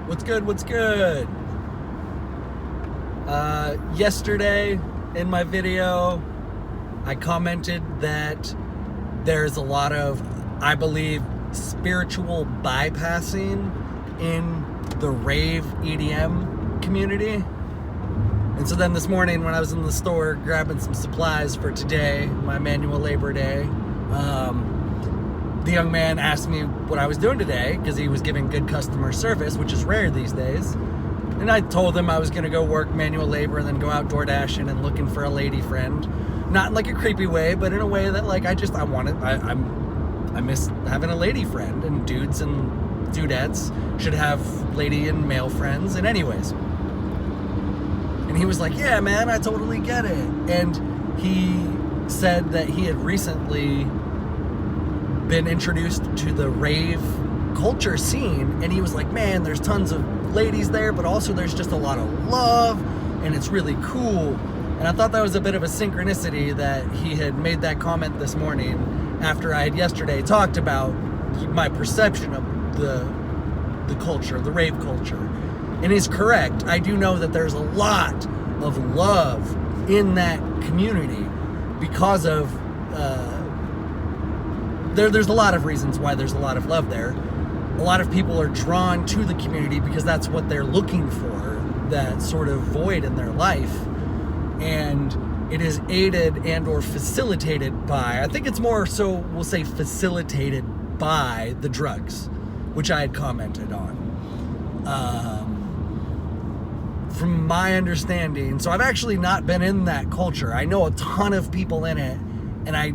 What's good? What's good? Yesterday in my video, I commented that there's a lot of, I believe, spiritual bypassing in the Rave EDM community. And so then this morning when I was in the store grabbing some supplies for today, my manual labor day, the young man asked me what I was doing today because he was giving good customer service, which is rare these days. And I told him I was going to go work manual labor and then go out door dashing and looking for a lady friend. Not in like a creepy way, but in a way that like I miss having a lady friend, and dudes and dudettes should have lady and male friends. And anyways, and he was like, yeah, man, I totally get it. And he said that he had recently been introduced to the rave culture scene, and he was like, man, there's tons of ladies there, but also there's just a lot of love, and it's really cool. And I thought that was a bit of a synchronicity that he had made that comment this morning after I had yesterday talked about my perception of the culture, the rave culture. And he's correct. I do know that there's a lot of love in that community because of there's a lot of reasons why there's a lot of love there. A lot of people are drawn to the community because that's what they're looking for, that sort of void in their life. And it is aided and or facilitated by, I think it's more so, we'll say facilitated by the drugs, which I had commented on. From my understanding, so I've actually not been in that culture. I know a ton of people in it, and I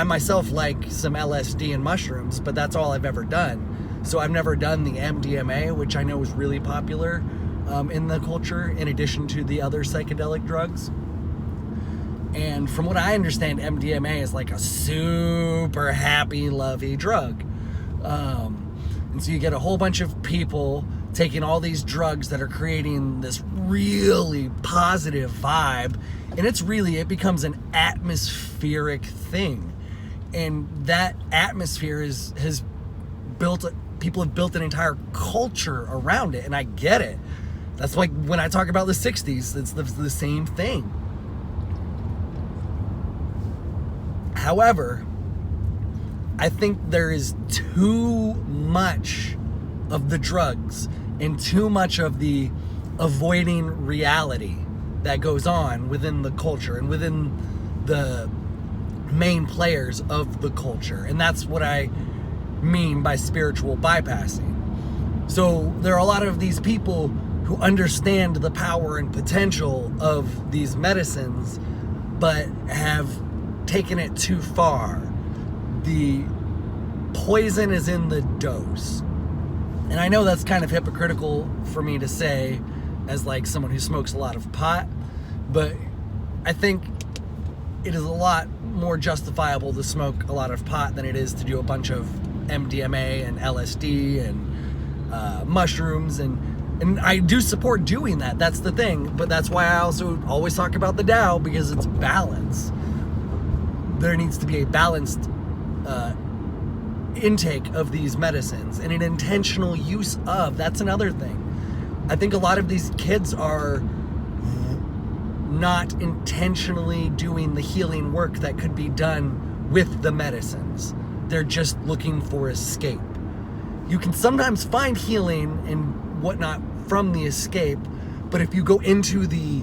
myself like some LSD and mushrooms, but that's all I've ever done. So I've never done the MDMA, which I know is really popular in the culture, in addition to the other psychedelic drugs. And from what I understand, MDMA is like a super happy, lovey drug. And so you get a whole bunch of people taking all these drugs that are creating this really positive vibe, and it becomes an atmospheric thing. And that atmosphere people have built an entire culture around it, and I get it. That's like when I talk about the 60s, it's the same thing. However, I think there is too much of the drugs and too much of the avoiding reality that goes on within the culture and within the main players of the culture. And that's what I mean by spiritual bypassing. So there are a lot of these people who understand the power and potential of these medicines, but have taken it too far. The poison is in the dose. And I know that's kind of hypocritical for me to say as like someone who smokes a lot of pot, but I think it is a lot more justifiable to smoke a lot of pot than it is to do a bunch of MDMA and LSD and mushrooms, and I do support doing that. That's the thing, but that's why I also always talk about the Tao, because it's balance. There needs to be a balanced intake of these medicines and an intentional use of. That's another thing. I think a lot of these kids are not intentionally doing the healing work that could be done with the medicines. They're just looking for escape. You can sometimes find healing and whatnot from the escape, but if you go into the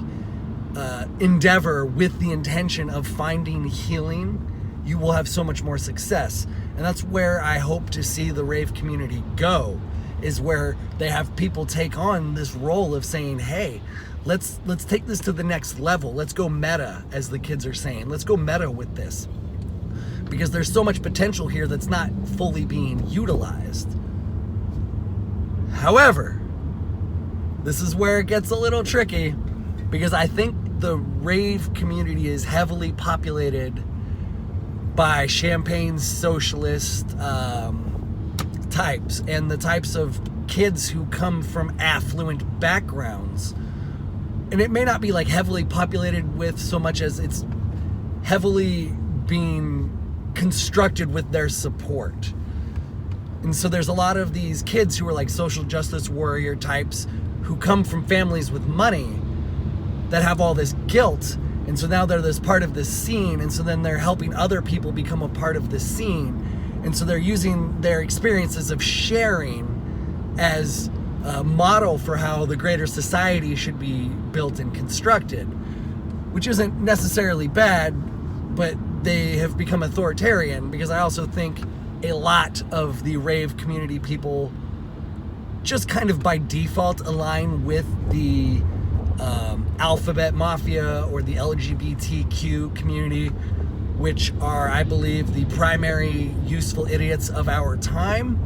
endeavor with the intention of finding healing, you will have so much more success. And that's where I hope to see the rave community go, is where they have people take on this role of saying, hey, let's take this to the next level. Let's go meta, as the kids are saying. Let's go meta with this. Because there's so much potential here that's not fully being utilized. However, this is where it gets a little tricky, because I think the rave community is heavily populated by champagne socialist types, and the types of kids who come from affluent backgrounds. And it may not be like heavily populated with so much as it's heavily being constructed with their support. And so there's a lot of these kids who are like social justice warrior types who come from families with money that have all this guilt. And so now they're this part of this scene. And so then they're helping other people become a part of this scene. And so they're using their experiences of sharing as a model for how the greater society should be built and constructed, which isn't necessarily bad, but they have become authoritarian, because I also think a lot of the rave community people just kind of by default align with the alphabet mafia or the LGBTQ community, which are, I believe, the primary useful idiots of our time.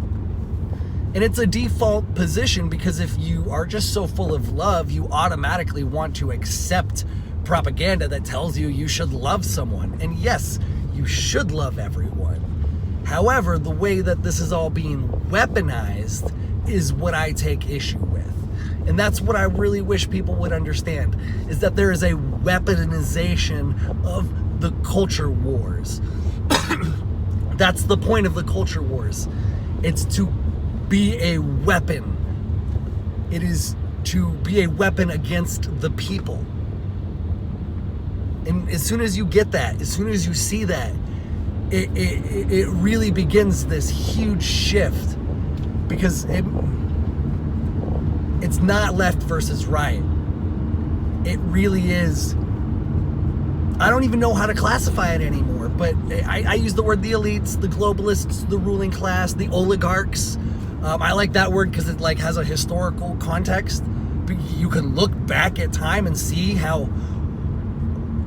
And it's a default position, because if you are just so full of love, you automatically want to accept propaganda that tells you you should love someone. And yes, you should love everyone. However, the way that this is all being weaponized is what I take issue with. And that's what I really wish people would understand, is that there is a weaponization of the culture wars. That's the point of the culture wars. It's to be a weapon. It is to be a weapon against the people. And as soon as you get that, as soon as you see that, it really begins this huge shift, because it's not left versus right. It really is. I don't even know how to classify it anymore, but I use the word the elites, the globalists, the ruling class, the oligarchs. I like that word because it like has a historical context. You can look back at time and see how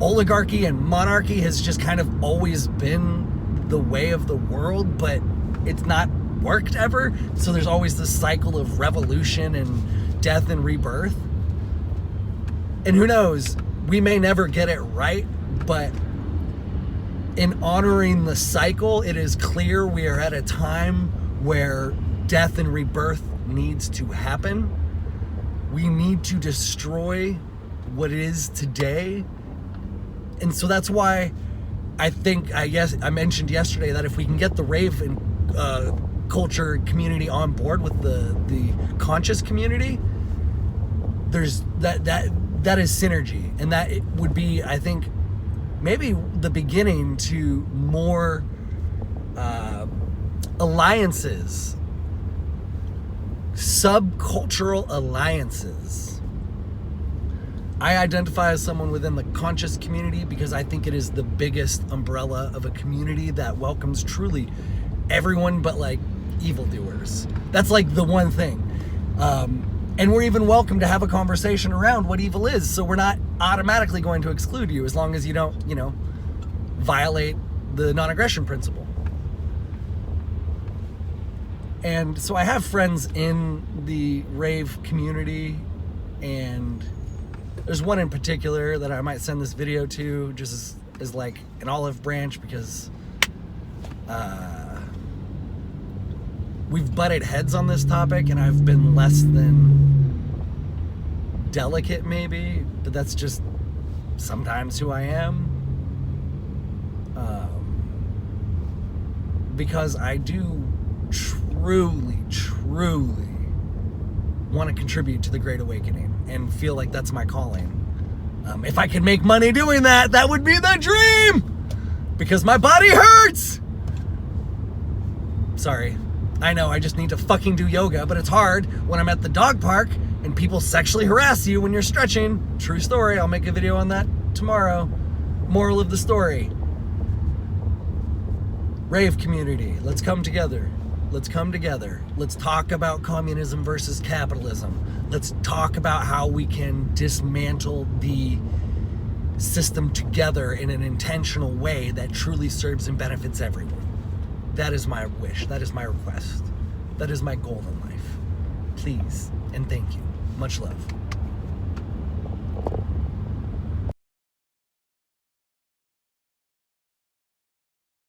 oligarchy and monarchy has just kind of always been the way of the world, but it's not worked ever. So there's always this cycle of revolution and death and rebirth. And who knows, we may never get it right, but in honoring the cycle, it is clear we are at a time where death and rebirth needs to happen. We need to destroy what is today. And so that's why I mentioned yesterday that if we can get the rave and culture community on board with the conscious community, there's that is synergy, and that it would be, I think, maybe the beginning to more alliances, subcultural alliances. I identify as someone within the conscious community because I think it is the biggest umbrella of a community that welcomes truly everyone but like evildoers. That's like the one thing. And we're even welcome to have a conversation around what evil is. So we're not automatically going to exclude you as long as you don't, violate the non-aggression principle. And so I have friends in the rave community, and there's one in particular that I might send this video to just as like an olive branch, because we've butted heads on this topic and I've been less than delicate maybe, but that's just sometimes who I am. Because I do truly want to contribute to the Great Awakening and feel like that's my calling. If I could make money doing that, that would be the dream! Because my body hurts! Sorry. I know, I just need to fucking do yoga, but it's hard when I'm at the dog park and people sexually harass you when you're stretching. True story, I'll make a video on that tomorrow. Moral of the story. Rave community, let's come together. Let's come together. Let's talk about communism versus capitalism. Let's talk about how we can dismantle the system together in an intentional way that truly serves and benefits everyone. That is my wish. That is my request. That is my goal in life. Please and thank you. Much love.